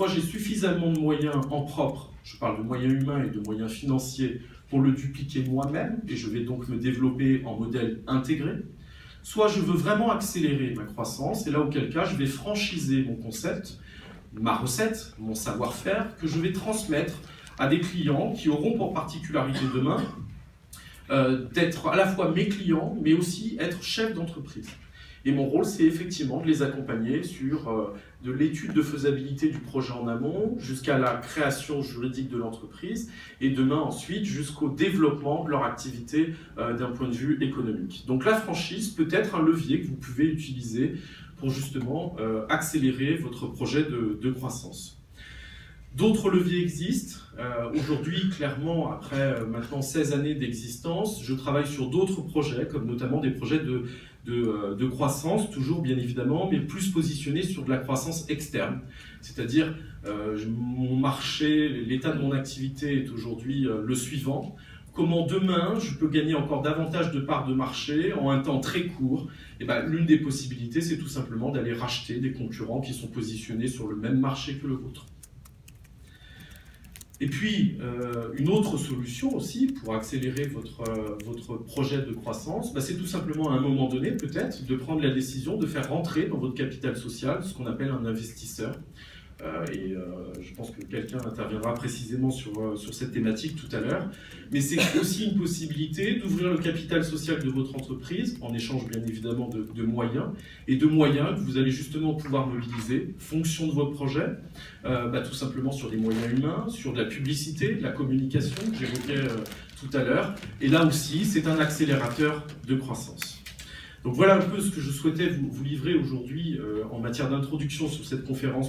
soit j'ai suffisamment de moyens en propre, je parle de moyens humains et de moyens financiers, pour le dupliquer moi-même, et je vais donc me développer en modèle intégré, soit je veux vraiment accélérer ma croissance, et là auquel cas je vais franchiser mon concept, ma recette, mon savoir-faire, que je vais transmettre à des clients qui auront pour particularité demain d'être à la fois mes clients, mais aussi être chef d'entreprise. Et mon rôle, c'est effectivement de les accompagner sur de l'étude de faisabilité du projet en amont, jusqu'à la création juridique de l'entreprise, et demain ensuite jusqu'au développement de leur activité d'un point de vue économique. Donc la franchise peut être un levier que vous pouvez utiliser pour justement accélérer votre projet de croissance. D'autres leviers existent. Aujourd'hui, clairement, après maintenant 16 années d'existence, je travaille sur d'autres projets, comme notamment des projets de croissance, toujours bien évidemment, mais plus positionnés sur de la croissance externe. C'est-à-dire, mon marché, l'état de mon activité est aujourd'hui le suivant. Comment demain, je peux gagner encore davantage de parts de marché en un temps très court? Et ben, l'une des possibilités, c'est tout simplement d'aller racheter des concurrents qui sont positionnés sur le même marché que le vôtre. Et puis, une autre solution aussi pour accélérer votre projet de croissance, c'est tout simplement à un moment donné, peut-être, de prendre la décision de faire rentrer dans votre capital social ce qu'on appelle un investisseur. Je pense que quelqu'un interviendra précisément sur cette thématique tout à l'heure. Mais c'est aussi une possibilité d'ouvrir le capital social de votre entreprise, en échange bien évidemment de moyens, et de moyens que vous allez justement pouvoir mobiliser, fonction de votre projet, tout simplement sur des moyens humains, sur de la publicité, de la communication que j'évoquais tout à l'heure. Et là aussi, c'est un accélérateur de croissance. Donc voilà un peu ce que je souhaitais vous livrer aujourd'hui en matière d'introduction sur cette conférence